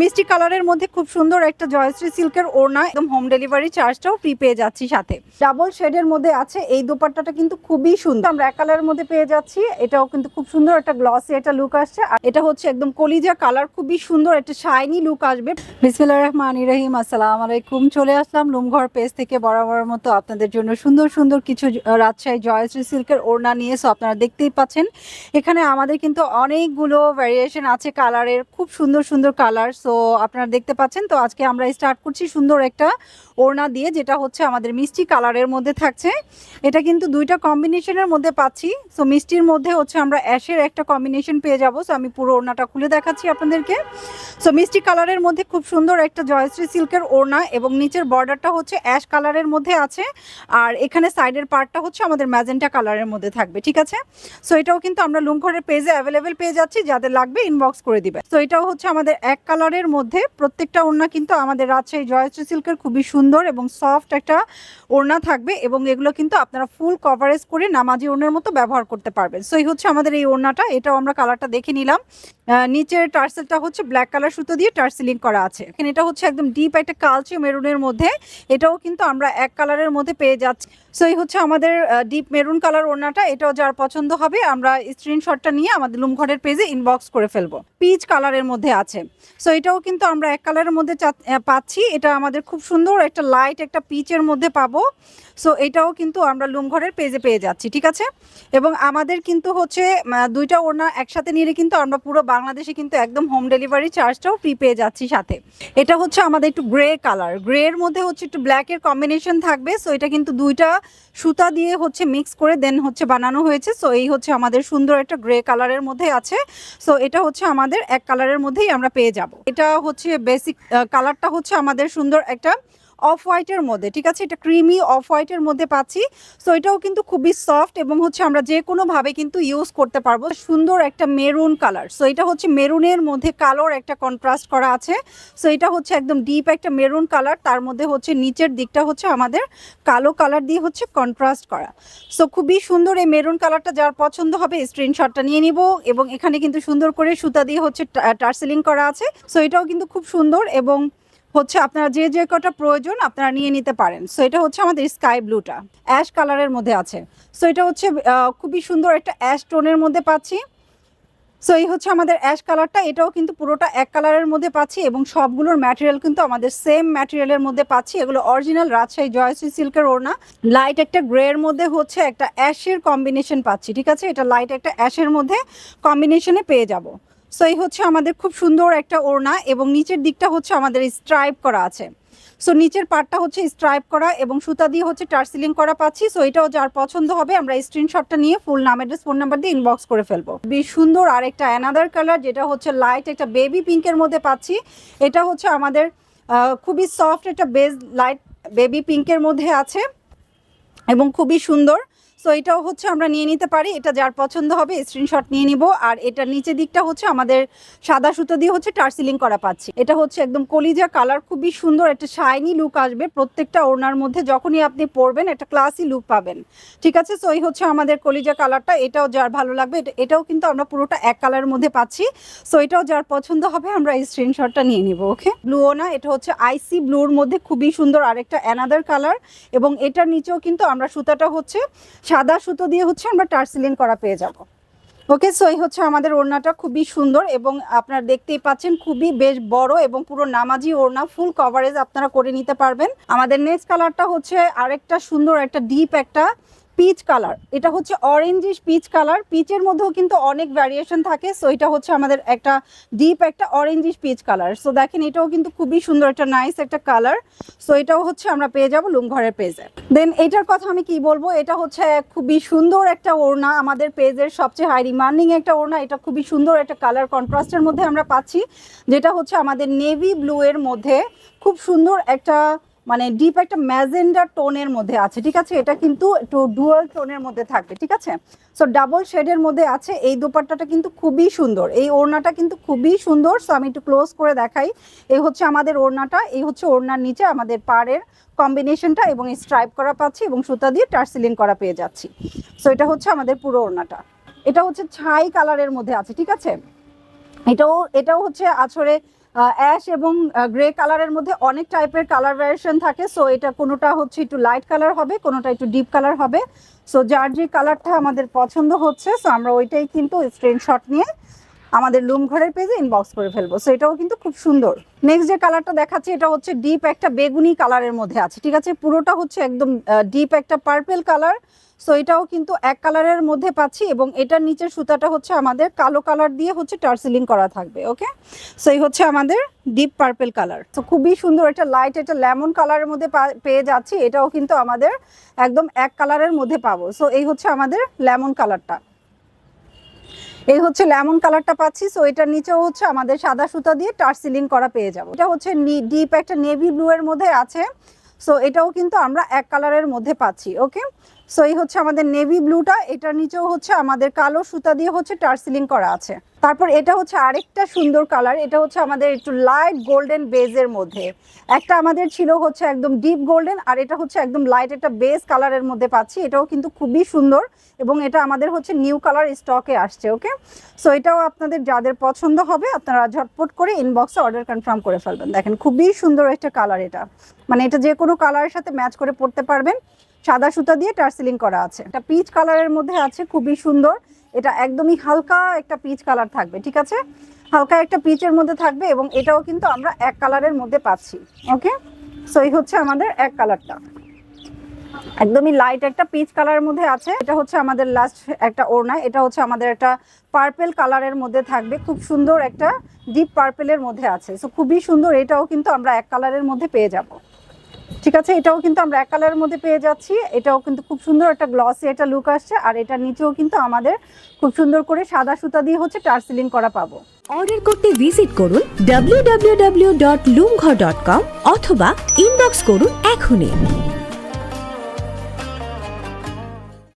মিষ্টি কালারের মধ্যে খুব সুন্দর একটা জয়শ্রী সিল্কের ওড়না, একদম হোম ডেলিভারি চার্জটাও ফ্রি পেয়ে যাচ্ছি সাথে। ডাবল শেডের মধ্যে আছে এই দোপাট্টাটা, কিন্তু খুবই সুন্দর। আমরা এক কালারের মধ্যে পেয়ে যাচ্ছি, এটাও কিন্তু খুব সুন্দর একটা গ্লসি একটা লুক আসছে। আর এটা হচ্ছে একদম কলিজা কালার, খুবই সুন্দর একটা শাইনি লুক আসবে। বিসমিল্লাহির রহমানির রহিম, আসসালামু আলাইকুম। চলে আসলাম লুমঘর পেজ থেকে বরাবরের মতো আপনাদের জন্য সুন্দর সুন্দর কিছু রাজশাহী জয়শ্রী সিল্কের ওড়না নিয়ে। সো আপনারা দেখতেই পাচ্ছেন এখানে আমাদের কিন্তু অনেকগুলো ভ্যারিয়েশন আছে কালারের, খুব সুন্দর সুন্দর কালার। সো আপনারা দেখতে পাচ্ছেন। তো আজকে আমরা স্টার্ট করছি সুন্দর একটা ওড়না দিয়ে, যেটা হচ্ছে আমাদের মিষ্টি কালারের মধ্যে থাকছে। এটা কিন্তু দুইটা কম্বিনেশনের মধ্যে পাচ্ছি। সো মিষ্টির মধ্যে হচ্ছে আমরা অ্যাশের একটা কম্বিনেশন পেয়ে যাবো। সো আমি পুরো ওড়নাটা খুলে দেখাচ্ছি আপনাদেরকে। সো মিষ্টি কালারের মধ্যে খুব সুন্দর একটা জয়শ্রী সিল্কের ওড়না, এবং নিচের বর্ডারটা হচ্ছে অ্যাশ কালারের মধ্যে আছে। আর এখানে সাইডের পার্টটা হচ্ছে আমাদের ম্যাজেন্টা কালারের মধ্যে থাকবে, ঠিক আছে। সো এটাও কিন্তু আমরা লুমঘরের পেজে অ্যাভেলেবেল পেয়ে যাচ্ছি, যাদের লাগবে ইনবক্স করে দিবে। সো এটাও হচ্ছে আমাদের এক কালারের মধ্যে। প্রত্যেকটা ওড়না কিন্তু আমাদের রাজশাহী জয়শ্রী সিল্কের খুবই সুন্দর এবং সফট একটা ওড়না থাকবে, এবং এগুলো কিন্তু আপনারা ফুল কভারেজ করে নামাজি ওড়নার মতো ব্যবহার করতে পারবেন। সো এই হচ্ছে আমাদের এই ওড়নাটা, এটাও আমরা কালারটা দেখে নিলাম। নিচের টার্সেলটা হচ্ছে ব্ল্যাক কালার সুতো দিয়ে টার্সেলিং করা আছে। এখানে এটা হচ্ছে একদম ডিপ একটা কালচে মেরুনের মধ্যে, এটাও কিন্তু আমরা এক কালারের মধ্যে পেয়ে যাচ্ছি। সো এই হচ্ছে আমাদের ডিপ মেরুন কালার ওড়নাটা, এটাও যার পছন্দ হবে আমরা স্ক্রিনশটটা নিয়ে আমাদের লুমঘরের পেজে ইনবক্স করে ফেলবো। পিচ কালারের মধ্যে আছে। সো এটাও কিন্তু আমরা এক কালারের মধ্যে পাচ্ছি। এটা আমাদের খুব সুন্দর একটা লাইট একটা পিচের মধ্যে পাবো। সো এটাও কিন্তু আমরা লুমঘরের পেজে পেয়ে যাচ্ছি, ঠিক আছে। এবং আমাদের কিন্তু হচ্ছে দুইটা ওড়না একসাথে নিলে কিন্তু আমরা পুরো বাংলাদেশে কিন্তু একদম হোম ডেলিভারি চার্জটাও ফ্রি পেয়ে যাচ্ছি সাথে। এটা হচ্ছে আমাদের একটু গ্রে কালার, গ্রে এর মধ্যে হচ্ছে একটু ব্ল্যাকের কম্বিনেশন থাকবে। সো এটা কিন্তু দুইটা সুতা দিয়ে হচ্ছে মিক্স করে দেন হচ্ছে বানানো হয়েছে। সো এই হচ্ছে আমাদের সুন্দর একটা গ্রে কালারের মধ্যে আছে। সো এটা হচ্ছে আমাদের এক কালারের মধ্যেই আমরা পেয়ে যাব। এটা হচ্ছে বেসিক কালারটা হচ্ছে আমাদের সুন্দর একটা অফ হোয়াইটের মধ্যে, ঠিক আছে। এটা ক্রিমি অফ হোয়াইটের মধ্যে পাচ্ছি। সো এটাও কিন্তু খুবই সফট, এবং হচ্ছে আমরা যে কোনোভাবে কিন্তু ইউজ করতে পারবো। সুন্দর একটা মেরুন কালার। সো এটা হচ্ছে মেরুনের মধ্যে কালোর একটা কন্ট্রাস্ট করা আছে। সো এটা হচ্ছে একদম ডিপ একটা মেরুন কালার, তার মধ্যে হচ্ছে নিচের দিকটা হচ্ছে আমাদের কালো কালার দিয়ে হচ্ছে কন্ট্রাস্ট করা। সো খুবই সুন্দর এই মেরুন কালারটা, যার পছন্দ হবে স্ক্রিনশটটা নিয়ে নিব। এবং এখানে কিন্তু সুন্দর করে সুতা দিয়ে হচ্ছে টার্সেলিং করা আছে। সো এটাও কিন্তু খুব সুন্দর, এবং হচ্ছে আপনারা যে যে কটা প্রয়োজন আপনারা নিয়ে নিতে পারেন। সো এটা হচ্ছে আমাদের স্কাই ব্লুটা অ্যাশ কালারের মধ্যে আছে। সো এটা হচ্ছে খুবই সুন্দর একটা অ্যাশ টোনের মধ্যে পাচ্ছি। সো এই হচ্ছে আমাদের অ্যাশ কালারটা, এটাও কিন্তু পুরোটা এক কালারের মধ্যে পাচ্ছি, এবং সবগুলোর ম্যাটেরিয়াল কিন্তু আমাদের সেম ম্যাটেরিয়ালের মধ্যে পাচ্ছি। এগুলো অরিজিনাল রাজশাহী জয়শ্রী সিল্কের ওড়না। লাইট একটা গ্রে এর মধ্যে হচ্ছে একটা অ্যাশের কম্বিনেশন পাচ্ছি, ঠিক আছে। এটা লাইট একটা অ্যাশের মধ্যে কম্বিনেশনে পেয়ে যাব। সো এই হচ্ছে আমাদের খুব সুন্দর একটা ওড়না, এবং নিচের দিকটা হচ্ছে আমাদের স্ট্রাইপ করা আছে। সো নিচের পার্টটা হচ্ছে স্ট্রাইপ করা এবং সুতা দিয়ে হচ্ছে টার্সেলিং করা পাচ্ছি। সো এটাও যার পছন্দ হবে আমরা স্ক্রিনশটটা নিয়ে ফুল নাম অ্যাড্রেস ফোন নাম্বার দিয়ে ইনবক্স করে ফেলবো। বেশ সুন্দর আর একটা অ্যানাদার কালার, যেটা হচ্ছে লাইট একটা বেবি পিঙ্কের মধ্যে পাচ্ছি। এটা হচ্ছে আমাদের খুবই সফট একটা বেজ লাইট বেবি পিঙ্কের মধ্যে আছে, এবং খুবই সুন্দর। সো এটাও হচ্ছে আমরা নিয়ে নিতে পারি, এটা যার পছন্দ হবে স্ক্রিনশট নিয়ে নিব। আর এটা নিচের দিকটা হচ্ছে আমাদের সাদা সুতো দিয়ে হচ্ছে টার্সেলিং করা পাচ্ছি। এটা হচ্ছে একদম কলিজা কালার, খুবই সুন্দর একটা শাইনি লুক আসবে প্রত্যেকটা ওড়নার মধ্যে। যখনই আপনি পরবেন একটা ক্লাসি লুক পাবেন, ঠিক আছে। সো এই হচ্ছে আমাদের কলিজা কালারটা, এটাও যার ভালো লাগবে। এটাও কিন্তু আমরা পুরোটা এক কালারের মধ্যে পাচ্ছি। সো এটাও যার পছন্দ হবে আমরা স্ক্রিনশটটা নিয়ে নিব। ওকে, ব্লুও না, এটা হচ্ছে আইসি ব্লুর মধ্যে খুবই সুন্দর আরেকটা অ্যানাদার কালার, এবং এটার নিচেও কিন্তু আমরা সুতাটা হচ্ছে সাদা সুতো দিয়ে হচ্ছে আমরা টার্সেলিং করা পেয়ে যাব। ওকে, সো এই হচ্ছে আমাদের ওড়নাটা, খুবই সুন্দর, এবং আপনারা দেখতেই পাচ্ছেন খুবই বেশ বড় এবং পুরো নামাজি ওড়না, ফুল কভারেজ আপনারা করে নিতে পারবেন। আমাদের নেক্সট কালারটা হচ্ছে আরেকটা সুন্দর একটা ডিপ একটা পিচ কালার। এটা হচ্ছে অরেঞ্জিশ পিচ কালার, পিচের মধ্যেও কিন্তু অনেক ভ্যারিয়েশন থাকে। সো এটা হচ্ছে আমাদের একটা ডিপ একটা অরেঞ্জিশ পিচ কালার। সো দেখেন এটাও কিন্তু খুবই সুন্দর একটা নাইস একটা কালার। সো এটাও হচ্ছে আমরা পেয়ে যাবো লুমঘরের পেজে। দেন এটার কথা আমি কি বলবো, এটা হচ্ছে খুবই সুন্দর একটা ওড়না, আমাদের পেজের সবচেয়ে হাই ডিমান্ডিং একটা ওড়না। এটা খুবই সুন্দর একটা কালার কন্ট্রাস্টের মধ্যে আমরা পাচ্ছি, যেটা হচ্ছে আমাদের নেভি ব্লু এর মধ্যে খুব সুন্দর একটা মানে ডিপ একটা ম্যাজেন্ডা টোনের মধ্যে আছে, ঠিক আছে। এটা কিন্তু একটু ডুয়াল টোনের মধ্যে থাকবে, ঠিক আছে। সো ডাবল শেডের মধ্যে আছে। এই দোপাট্টাটা কিন্তু খুবই সুন্দর, এই ওড়নাটা কিন্তু খুবই সুন্দর। সো আমি একটু ক্লোজ করে দেখাই। এই হচ্ছে আমাদের ওড়নাটা, এই হচ্ছে ওড়নার নিচে আমাদের পাড়ের কম্বিনেশনটা, এবং স্ট্রাইপ করা পাচ্ছি এবং সুতা দিয়ে টার্সেলিং করা পেয়ে যাচ্ছি। সো এটা হচ্ছে আমাদের পুরো ওড়নাটা। এটা হচ্ছে ছাই কালারের মধ্যে আছে, ঠিক আছে। এটাও হচ্ছে আছরে অ্যাশ এবং গ্রে কালারের মধ্যে অনেক টাইপের কালার ভ্যারিয়েশন থাকে। সো এটা কোনোটা হচ্ছে একটু লাইট কালার হবে, কোনোটা একটু ডিপ কালার হবে। সো যার যে কালারটা আমাদের পছন্দ হচ্ছে, সো আমরা ওইটাই কিন্তু স্ক্রিনশট নিয়ে আমাদের লুম ঘরের পেজে ইনবক্স করে ফেলবো। সো এটাও কিন্তু খুব সুন্দর। নেক্সট যে কালারটা দেখাচ্ছি এটা হচ্ছে ডিপ একটা বেগুনি কালারের মধ্যে আছে, ঠিক আছে। পুরোটা হচ্ছে একদম ডিপ একটা পার্পল কালার। সো এটাও কিন্তু এক কালারের মধ্যে পাচ্ছি এবং এটার নিচের সুতাটা হচ্ছে আমাদের কালো কালার দিয়ে হচ্ছে টার্সেলিং করা থাকবে। ওকে, সো এই হচ্ছে আমাদের ডিপ পার্পল কালার। তো খুবই সুন্দর, এটা লাইট একটা লেমন কালারের মধ্যে পেয়ে যাচ্ছি। এটাও কিন্তু আমাদের একদম এক কালারের মধ্যে পাবো। সো এই হচ্ছে আমাদের লেমন কালারটা, এই হচ্ছে লেমন কালারটা পাচ্ছি। সো এটার নিচেও হচ্ছে আমাদের সাদা সুতা দিয়ে টার্সেলিং করা পেয়ে যাবো। এটা হচ্ছে ডিপ একটা নেভি ব্লু এর মধ্যে আছে। সো এটাও কিন্তু আমরা এক কালারের মধ্যে পাচ্ছি। ওকে, সো এই হচ্ছে আমাদের নেভি ব্লুটা, এটার নিচেও হচ্ছে আমাদের কালো সুতা দিয়ে হচ্ছে টার্সেলিং করা আছে। তারপর এটা হচ্ছে আরেকটা সুন্দর কালার, এটা হচ্ছে আমাদের একটু লাইট গোল্ডেন বেজের মধ্যে। একটা আমাদের ছিল হচ্ছে একদম ডিপ গোল্ডেন, আর এটা হচ্ছে একদম লাইট একটা বেজ কালারের মধ্যে পাচ্ছি। এটাও কিন্তু খুবই সুন্দর এবং এটা আমাদের হচ্ছে নিউ কালার স্টকে আসছে। ওকে, সো এটাও আপনাদের যাদের পছন্দ হবে আপনারা ঝটপট করে ইনবক্সে অর্ডার কনফার্ম করে ফেলবেন। দেখেন খুবই সুন্দর একটা কালার, এটা মানে এটা যে কোনো কালারের সাথে ম্যাচ করে পরতে পারবেন। সাদা সুতা দিয়ে টার্সেলিং করা আছে। এটা পিচ কালারের মধ্যে আছে, খুবই সুন্দর। এটা একদমই হালকা একটা পিচ কালার থাকবে, ঠিক আছে, হালকা একটা পিচের মধ্যে থাকবে এবং এটাও কিন্তু আমরা এক কালারের মধ্যে পাচ্ছি। ওকে, সো এই হচ্ছে আমাদের এক কালারটা, একদমই লাইট একটা পিচ কালারের মধ্যে আছে। এটা হচ্ছে আমাদের লাস্ট একটা ওড়না, এটা হচ্ছে আমাদের একটা পার্পল কালারের মধ্যে থাকবে, খুব সুন্দর একটা ডিপ পার্পলের মধ্যে আছে। সো খুবই সুন্দর, এটাও কিন্তু আমরা এক কালারের মধ্যে পেয়ে যাব, ঠিক আছে। এটাও কিন্তু আমরা এক কালারের মধ্যে পেয়ে যাচ্ছি। এটাও কিন্তু খুব সুন্দর একটা গ্লসি একটা লুক আসছে, আর এটার নিচেও কিন্তু আমাদের খুব সুন্দর করে সাদা সুতা দিয়ে হচ্ছে টার্সেলিং করা পাবো। অর্ডার করতে ভিজিট করুন www.loomghar.com অথবা ইনবক্স করুন এখনই।